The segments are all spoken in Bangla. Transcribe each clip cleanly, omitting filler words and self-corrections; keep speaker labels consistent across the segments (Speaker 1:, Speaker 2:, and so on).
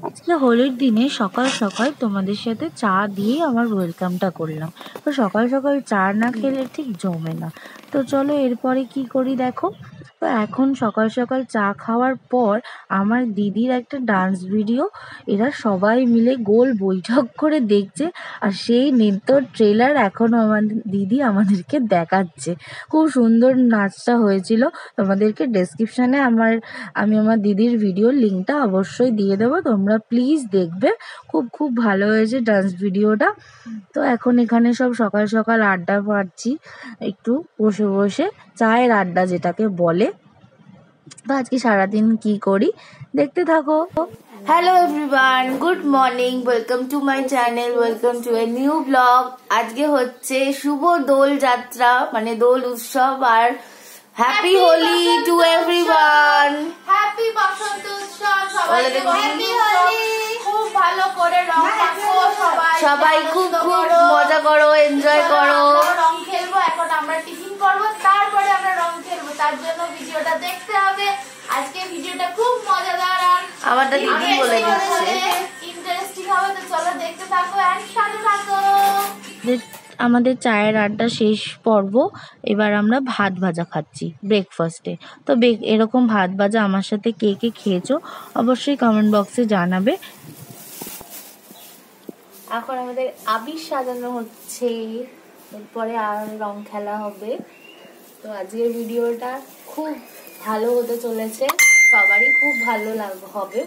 Speaker 1: আজকে হোলির দিনে সকাল সকাল তোমাদের সাথে চা দিয়ে আমার ওয়েলকামটা করলাম। তো সকাল সকাল চা না খেলে ঠিক জমে না। তো চলো এরপরে কি করি দেখো। তো এখন সকাল সকাল চা খাওয়ার পর আমার দিদির একটা ডান্স ভিডিও এরা সবাই মিলে গোল বৈঠক করে দেখছে, আর সেই নৃত্যর ট্রেলার এখনও আমার দিদি আমাদেরকে দেখাচ্ছে। খুব সুন্দর নাচটা হয়েছিল। তোমাদেরকে ডেসক্রিপশানে আমি আমার দিদির ভিডিওর লিঙ্কটা অবশ্যই দিয়ে দেবো, তোমরা প্লিজ দেখবে। খুব ভালো হয়েছে ডান্স ভিডিওটা। তো এখন এখানে সব সকাল সকাল আড্ডা মারছি, একটু বসে বসে চায়ের আড্ডা যেটাকে বলে। তো আজকে সারাদিন কি করি দেখতে থাকো।
Speaker 2: Hello everyone, good morning, welcome to my channel, welcome to a new vlog. আজকে হচ্ছে শুভ দোল যাত্রা, মানে দোল উৎসব, আর happy Holi to everyone.
Speaker 3: Happy Basanta Utsav, সবাইকে হ্যাপি হোলি। খুব ভালো করে রং মাখো,
Speaker 2: সবাই খুব মজা করো, এনজয় করো।
Speaker 3: রং খেলবো, এখন আমরা টিফিন করবো, তারপরে আমরা রং খেলবো। তার জন্য ভিডিওটা দেখতে হবে। আজকে ভিডিওটা খুব মজাদার আর
Speaker 2: আমারটা দিদি বলে দিচ্ছে
Speaker 3: ইন্টারেস্টিং হবে। তো চলো দেখতে থাকো আর সাথে থাকো।
Speaker 1: আমাদের চায়ের আড্ডা শেষ পর্ব, এবার আমরা ভাত ভাজা খাচ্ছি ব্রেকফাস্টে। তো এরকম ভাত ভাজা আমার সাথে কে কে খেয়েছো অবশ্যই কমেন্ট বক্সে জানাবে।
Speaker 2: এখন আমাদের আবির সাজানো হচ্ছে, এরপরে আর রং খেলা হবে। তো আজকের ভিডিওটা খুব ভালো হতে চলেছে, সবারই খুব ভালো হবে।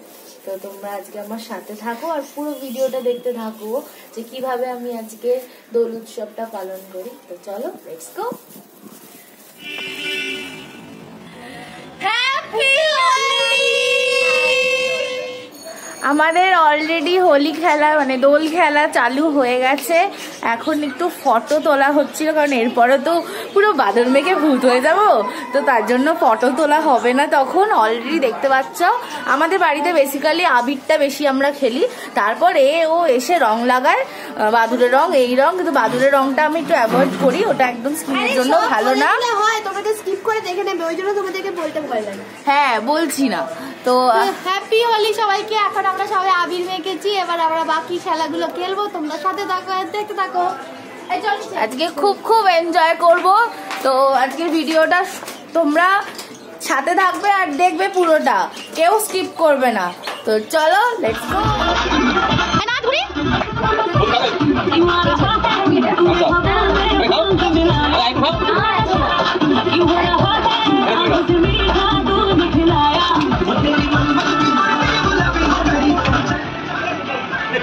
Speaker 2: তো তোমরা আজকে আমার সাথে থাকো আর পুরো ভিডিওটা দেখতে থাকো যে কিভাবে আমি আজকে দোল উৎসবটা পালন করি। তো চলো লেটস গো। হ্যাপি হোলি। আমাদের অলরেডি হোলি খেলা মানে দোল খেলা চালু হয়ে গেছে। এখন একটু ফটো তোলা হচ্ছিল, কারণ এরপরে তো পুরো বাদর মেঘে ভূত হয়ে যাব। তো তার জন্য ফটো তোলা হবে না তখন। অলরেডি দেখতে পাচ্ছ আমাদের বাড়িতে বেসিক্যালি আবিরটা বেশি আমরা খেলি, তারপরে ও এসে রং লাগায়, বাদুরের রং, এই রং। কিন্তু বাদুরের রংটা আমি একটু অ্যাভয়েড করি, ওটা একদম স্কিনের জন্য ভালো না
Speaker 3: হয়। তোমাকে স্কিপ করে দেখে নেবে, ওই জন্য তোমাদেরকে বলতে ভয় লাগে।
Speaker 2: হ্যাঁ বলছি না। তো
Speaker 3: হ্যাপি হোলি সবাইকে। এখন আমরা সবাই আবির মেখেছি, এবার আমরা বাকি খেলাগুলো খেলবো। তোমরা সাথে থাকো, দেখতে থাকো।
Speaker 2: আজকে খুব এনজয় করব। তো আজকের ভিডিওটা তোমরা সাথে থাকবে আর দেখবে পুরোটা, কেউ স্কিপ করবে না। তো চলো লেটস গো।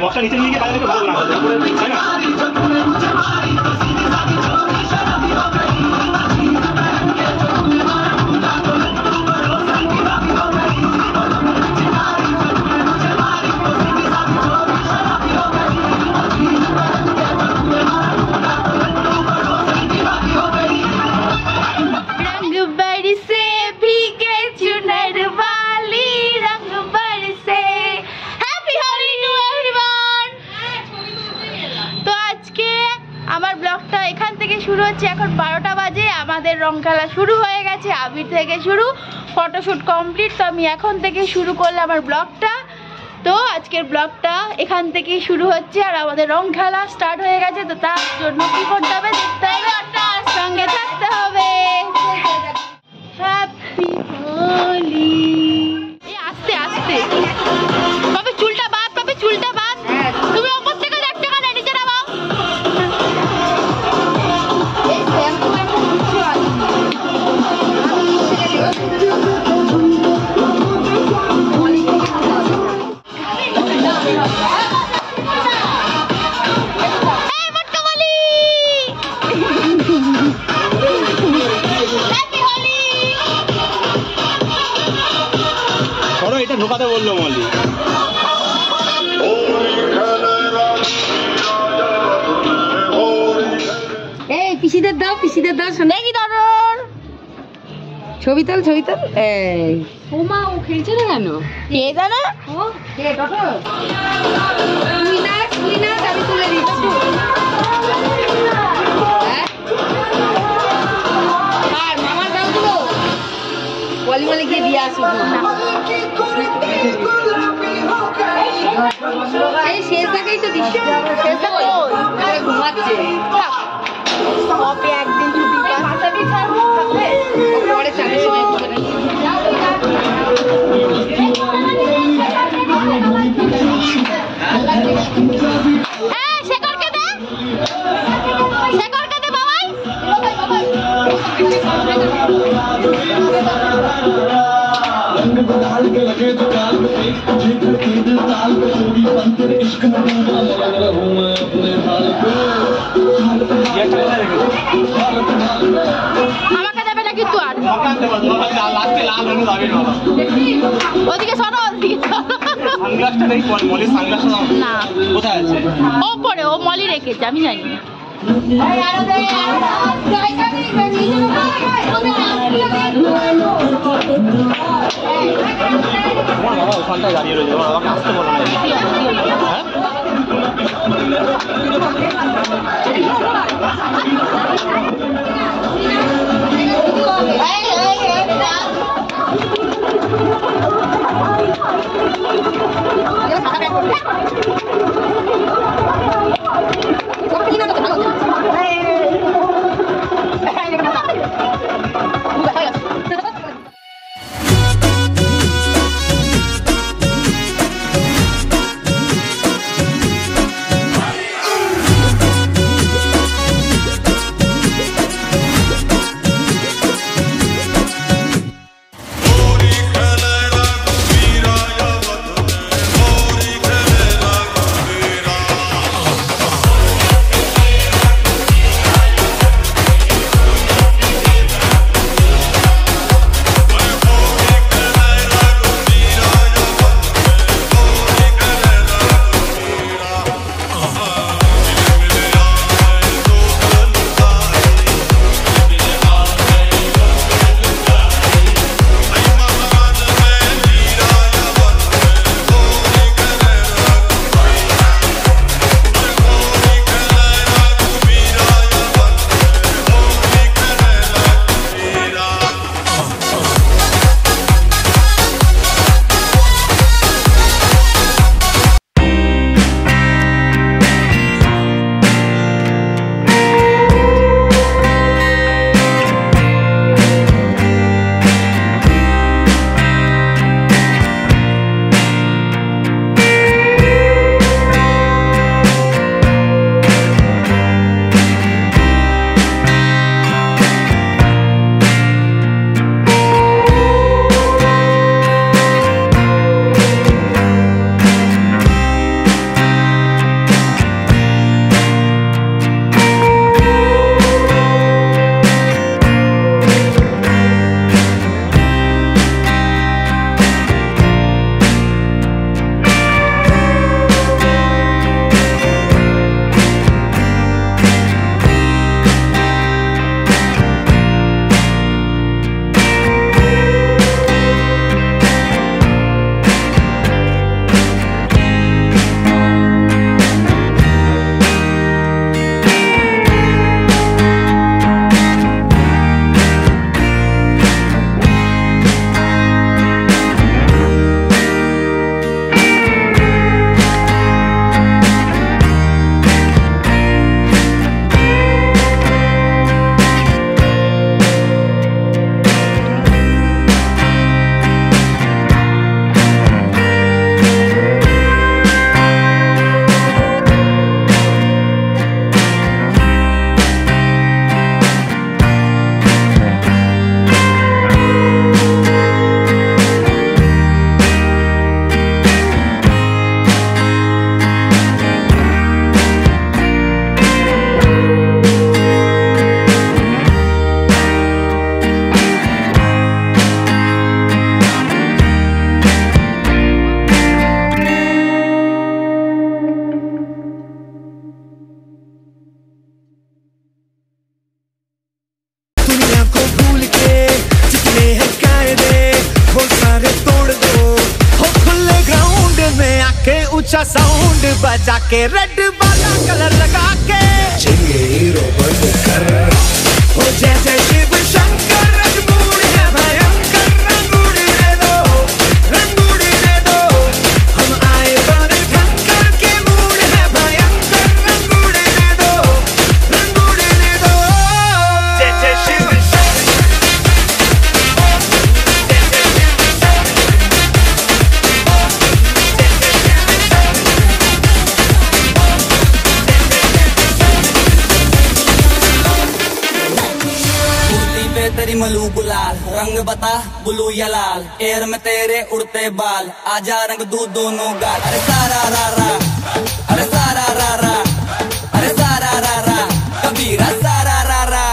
Speaker 4: বক্সটা নিচে নিয়ে গিয়ে বাইরে থেকে ভালো না তাই না?
Speaker 3: শুরু হচ্ছে, এখন 12টা বাজে। আমাদের রং খেলা শুরু হয়ে গেছে, আবির থেকে শুরু, ফটোশুট কমপ্লিট। তো আমি এখন থেকে শুরু করলাম আমার ব্লগটা। তো আজকের ব্লগটা এখান থেকেই শুরু হচ্ছে, আর আমাদের রং খেলা স্টার্ট হয়ে গেছে। তো তার জন্য কি করতে হবে, দেখতে হবে, আর সঙ্গে থাকতে হবে। হ্যাপি হোলি। এই আস্তে আস্তে তবে চুলটা বাদ, তবে চুলটা বাদ। তুমি ওপর থেকে দেখতে কেন, নিচে নামাও।
Speaker 4: এটা ঢোকাতে বললো মলি।
Speaker 5: এই পিসিদের দাও, পিসিদের দাও। শুনে কি ধরুন ছবি তোল, ছবি তোল। এই ও মা, ও খেলছে না কেন?
Speaker 2: কে জানে?
Speaker 5: ও কে দেখো, তুই না আমি তুলে দিচ্ছি। আর মামার দাও তো বলি বলে গিয়ে দিয়ে আসো। এই শেষ দেখাই তো দৃশ্য, শেষ দেখো ঘুমাচ্ছে।
Speaker 3: হবে একদিন ছুটি
Speaker 5: পরে চালের সময়
Speaker 3: শেখরকে দে, শেখরকে দে বাবাই। আমাকে দেবে না কিন্তু আর ওদিকে সরো, ওদিকে না
Speaker 4: কোথায় আছে?
Speaker 3: ও পরে ও মলি রেখেছে, আমি জানি না।
Speaker 4: তোমার বাবা ওখানটায় দাঁড়িয়ে রয়েছে, তোমার বাবাকে আসতে বলো না।
Speaker 6: ऊंचा साउंड बजा के रेड वाला कलर लगा के चाहिए हीरो बनकर हो जैसे शिव शंकर रंगूड़ है भयंकर रंगूड़ दे दो हम आए बने
Speaker 7: तेरी मलू गुलाल, रंग बता ब्लू या लाल, एयर में तेरे उड़ते बाल, आजा रंग दूध दोनों गाल। अरे सारा रा रा, अरे सारा रा रा, अरे सारा रा रा, कबीरा सारा रा रा।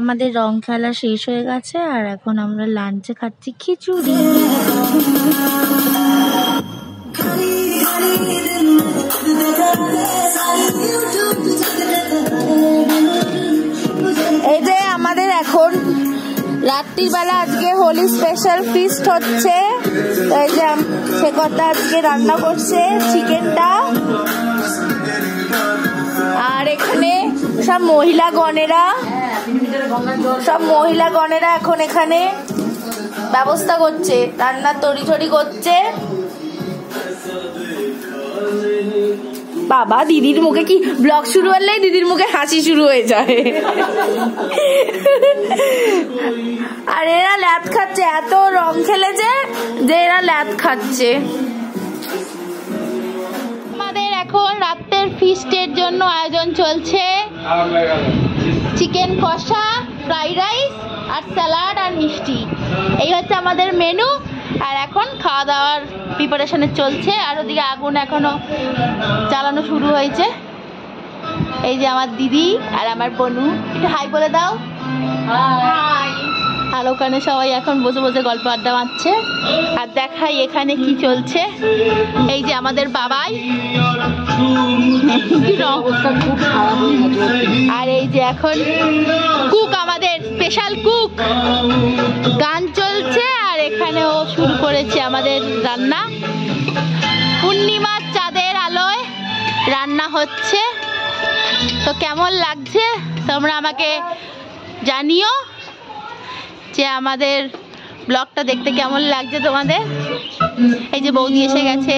Speaker 1: আমাদের রং খেলা শেষ হয়ে গেছে আর এখন আমরা লাঞ্চে খাচ্ছি খিচুড়ি।
Speaker 2: এই যে আমাদের এখন রাত্রিবেলা আজকে হোলি স্পেশাল ফিস্ট হচ্ছে, তো এই যে সে কথা আজকে রান্না করছে চিকেনটা, আর এখানে সব মহিলাগণেরা এখন এখানে ব্যবস্থা করছে, রান্নার তড়িঝড়ি করছে। বাবা দিদির মুখে কি, ব্লগ শুরু হলেই দিদির মুখে হাসি শুরু হয়ে যায়। আর এরা ল্যাদ খাচ্ছে, এত রং খেলেছে যে এরা ল্যাদ খাচ্ছে।
Speaker 3: আমাদের এখন রাতের ফিস্টের জন্য আয়োজন চলছে, চিকেন কষা, ফ্রাইড রাইস আর স্যালাড আর মিষ্টি, এই হচ্ছে আমাদের মেনু। আর এখন খাওয়া দাওয়ার প্রিপারেশনে চলছে, আর ওদিকে আগুন এখনো জ্বালানো শুরু হয়েছে। এই যে আমার দিদি আর আমার বনু, একটু হাই বলে দাও। হাই। আর ওখানে সবাই এখন বসে বসে গল্প আড্ডা মারছে। আর দেখাই এখানে কি চলছে, এই যে আমাদের বাবাই, আর এই যে এখন কুক, আমাদের স্পেশাল কুক, গান চলছে। আর এখানেও শুরু করেছে আমাদের রান্না, পূর্ণিমার চাঁদের আলোয় রান্না হচ্ছে। তো কেমন লাগছে তোমরা আমাকে জানিও, যে আমাদের ব্লগটা দেখতে কেমন লাগছে তোমাদের। এই যে বৌদি এসে গেছে,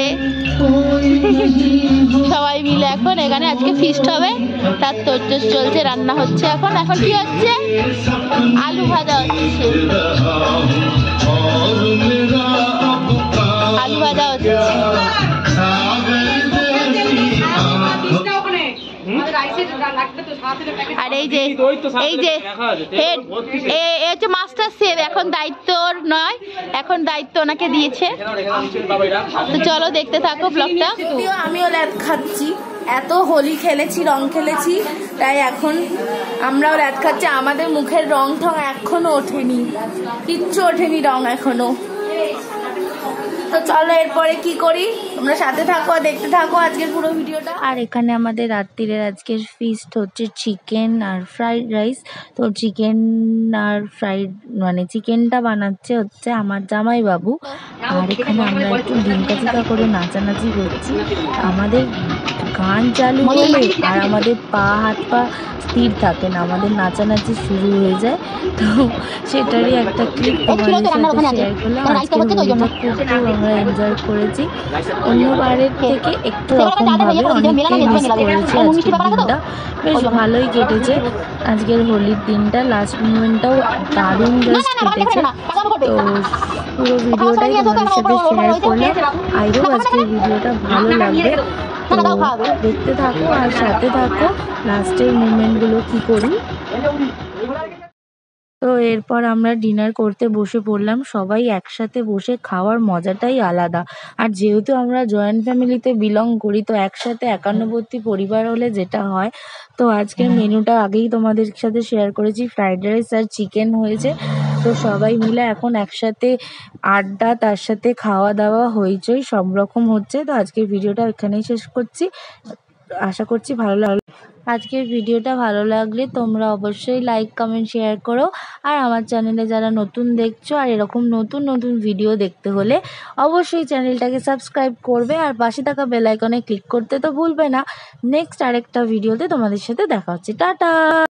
Speaker 3: সবাই মিলে এখন এখানে আজকে ফিস্ট হবে, তার তোড়জোড় চলছে, রান্না হচ্ছে। এখন কি হচ্ছে, আলু ভাজা হচ্ছে, আর এই যে মাস্টার শেফ, এখন দায়িত্ব নয়, এখন দায়িত্ব ওনাকে দিয়েছে। তো চলো দেখতে থাকো ব্লগটা।
Speaker 2: আমিও ল্যাদ খাচ্ছি, এত হোলি খেলেছি, রং খেলেছি, তাই এখন আমরাও ল্যাদ খাচ্ছি। আমাদের মুখের রং ঠং এখনো ওঠেনি, কিচ্ছু ওঠেনি রং এখনো। তো চলো এরপরে কি করি, তোমরা সাথে থাকো, দেখতে থাকো আজকের পুরো ভিডিওটা।
Speaker 1: আর এখানে আমাদের রাত্রিরের আজকের ফিস্ট হচ্ছে চিকেন আর ফ্রাইড রাইস। তো চিকেন আর চিকেনটা বানাচ্ছে হচ্ছে আমার জামাই বাবু। আর এখানে আমরা একটু ডিমকা করে নাচানাচি করছি। আমাদের গান চালু হলে আর আমাদের হাত পা স্থির থাকে না, আমাদের নাচানাচি শুরু হয়ে যায়। তো সেটারই একটা ক্লিপ তোমাদের সাথে শেয়ার করলাম। আজকের ভিডিওটা খুব আমরা এনজয় করেছি, অন্যবারের থেকে একটু রকমভাবে অনেকটাই মিস করেছি। আজকের দিনটা বেশ ভালোই কেটেছে, আজকের হোলির দিনটা, লাস্ট মোমেন্টটাও দারুণ জাস্ট কেটেছে। তো পুরো ভিডিওটাই তোমাদের সাথে শেয়ার করলাম, আই হোপ আজকের ভিডিওটা ভালো লাগবে। তো দেখতে থাকো আর সাথে থাকো লাস্টের মুভমেন্টগুলো কি করি। তো এরপর আমরা ডিনার করতে বসে পড়লাম, সবাই একসাথে বসে খাওয়ার মজাটাই আলাদা। আর যেহেতু আমরা জয়েন্ট ফ্যামিলিতে বিলং করি, তো একসাথে একান্নবর্তী পরিবার হলে যেটা হয়, তো আজকের মেনুটা আগেই তোমাদের সাথে শেয়ার করেছি, ফ্রাইড রাইস আর চিকেন হয়েছে। তো সবাই মিলে এখন একসাথে আড্ডা, তার সাথে খাওয়া দাওয়া, হইচই সব রকম হচ্ছে। তো আজকের ভিডিওটা এখানেই শেষ করছি, আশা করছি ভালো লাগলো। আজকের ভিডিওটা ভালো লাগলে তোমরা অবশ্যই লাইক কমেন্ট শেয়ার করো। আর আমার চ্যানেলে যারা নতুন দেখছো আর এরকম নতুন নতুন ভিডিও দেখতে হলে অবশ্যই চ্যানেলটাকে সাবস্ক্রাইব করবে আর পাশে থাকা বেল আইকনে ক্লিক করতে তো ভুলবে না। নেক্সট আরেকটা ভিডিওতে তোমাদের সাথে দেখা হচ্ছে। টাটা।